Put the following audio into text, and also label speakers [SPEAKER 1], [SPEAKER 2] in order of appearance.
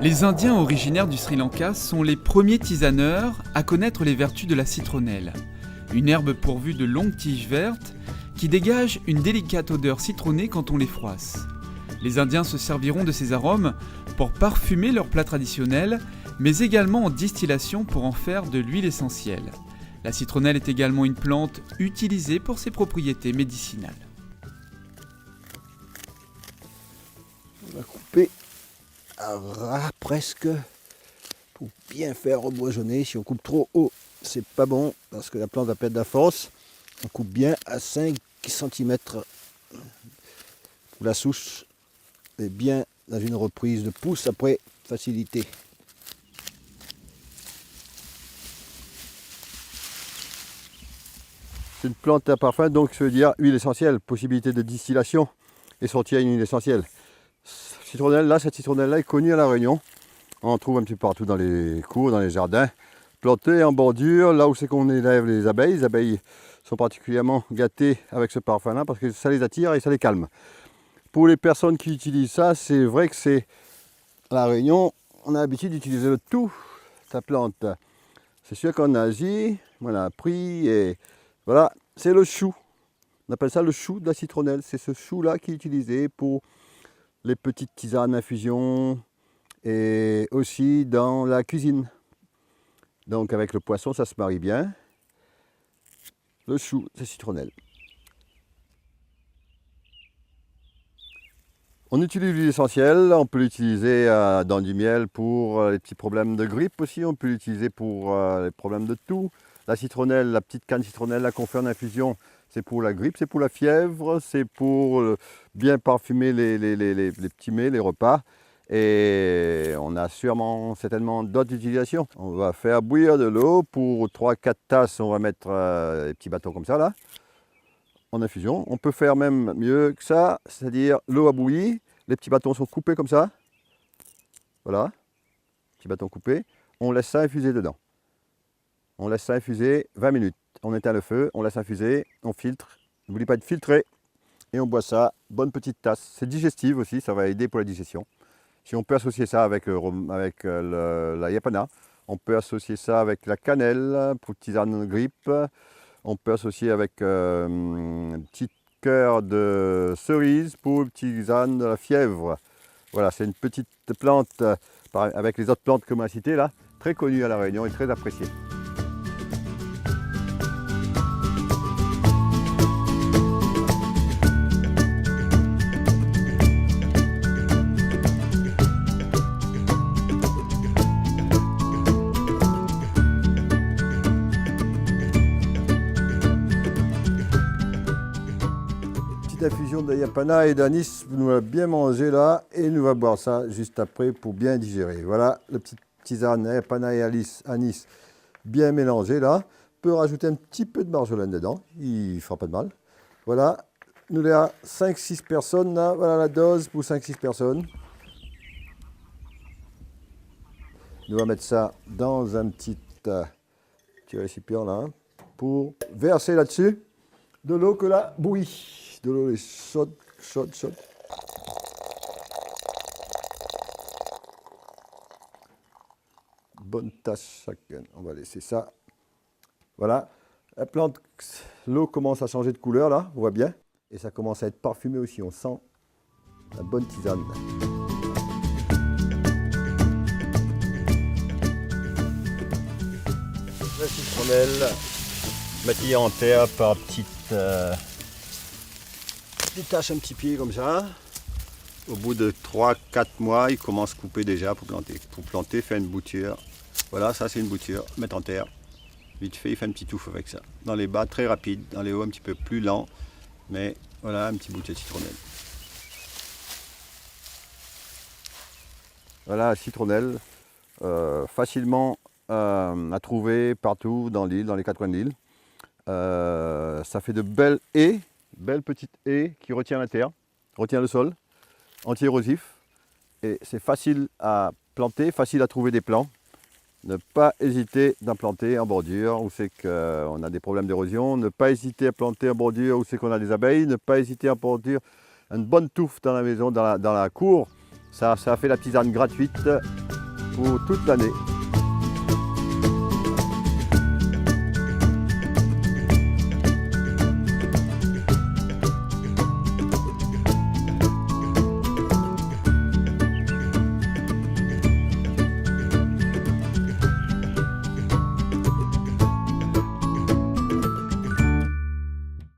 [SPEAKER 1] Les Indiens originaires du Sri Lanka sont les premiers tisaneurs à connaître les vertus de la citronnelle, une herbe pourvue de longues tiges vertes qui dégage une délicate odeur citronnée quand on les froisse. Les Indiens se serviront de ces arômes pour parfumer leurs plats traditionnels, mais également en distillation pour en faire de l'huile essentielle. La citronnelle est également une plante utilisée pour ses propriétés médicinales.
[SPEAKER 2] On va couper à ras presque pour bien faire reboisonner. Si on coupe trop haut, c'est pas bon parce que la plante va perdre de la force. On coupe bien à 5 cm pour la souche et bien dans une reprise de pouce après facilité. C'est une plante à parfum, donc ça veut dire huile essentielle, possibilité de distillation et sortir une huile essentielle. Citronnelle, là, cette citronnelle-là est connue à La Réunion. On en trouve un petit peu partout dans les cours, dans les jardins. Plantée en bordure, là où c'est qu'on élève les abeilles. Les abeilles sont particulièrement gâtées avec ce parfum-là parce que ça les attire et ça les calme. Pour les personnes qui utilisent ça, c'est vrai que c'est à La Réunion, on a l'habitude d'utiliser le tout, sa plante. C'est sûr qu'en Asie, on a appris et voilà, c'est le chou. On appelle ça le chou de la citronnelle. C'est ce chou-là qui est utilisé pour les petites tisanes infusion et aussi dans la cuisine. Donc avec le poisson, ça se marie bien. Le chou, c'est citronnelle. On utilise l'huile essentielle, on peut l'utiliser dans du miel pour les petits problèmes de grippe aussi, on peut l'utiliser pour les problèmes de toux. La citronnelle, la petite canne citronnelle là, qu'on fait en infusion, c'est pour la grippe, c'est pour la fièvre, c'est pour bien parfumer les petits mets, les repas. Et on a certainement d'autres utilisations. On va faire bouillir de l'eau pour 3-4 tasses, on va mettre des petits bâtons comme ça là, en infusion. On peut faire même mieux que ça, c'est-à-dire l'eau a bouilli, les petits bâtons sont coupés comme ça. Voilà, petits bâtons coupés. On laisse ça infuser dedans. On laisse ça infuser 20 minutes. On éteint le feu, on laisse infuser, on filtre. N'oublie pas de filtrer et on boit ça. Bonne petite tasse. C'est digestif aussi, ça va aider pour la digestion. Si on peut associer ça avec la yapana, on peut associer ça avec la cannelle pour tisane grippe. On peut associer avec un petit cœur de cerise pour tisane de la fièvre. Voilà, c'est une petite plante avec les autres plantes que m'a citées là, très connue à La Réunion et très appréciée. Infusion de yapana et d'anis, nous va bien manger là et nous va boire ça juste après pour bien digérer. Voilà le petit tisane yapana et anis bien mélangé là. On peut rajouter un petit peu de marjolaine dedans, il ne fera pas de mal. Voilà, nous avons 5-6 personnes là, voilà la dose pour 5-6 personnes. Nous allons mettre ça dans un petit récipient là pour verser là-dessus de l'eau que la bouillie. De l'eau chaude. Bonne tasse chacun. On va laisser ça. Voilà. La plante, l'eau commence à changer de couleur là, on voit bien. Et ça commence à être parfumé aussi. On sent la bonne tisane. La citronnelle, maquillée en terre par petites détache un petit pied comme ça. Au bout de 3-4 mois, il commence à couper déjà pour planter. Pour planter, faire une bouture. Voilà, ça c'est une bouture. Mettre en terre. Vite fait, il fait un petit touffe avec ça. Dans les bas, très rapide. Dans les hauts, un petit peu plus lent. Mais voilà, un petit bout de citronnelle. Voilà, la citronnelle. Facilement à trouver partout dans l'île, dans les 4 coins de l'île. Ça fait de belles haies. Belle petite haie qui retient la terre, retient le sol, anti-érosif. Et c'est facile à planter, facile à trouver des plants. Ne pas hésiter d'en planter en bordure où c'est qu'on a des problèmes d'érosion. Ne pas hésiter à planter en bordure où c'est qu'on a des abeilles. Ne pas hésiter à planter une bonne touffe dans la maison, dans la cour. Ça fait la tisane gratuite. pour toute l'année.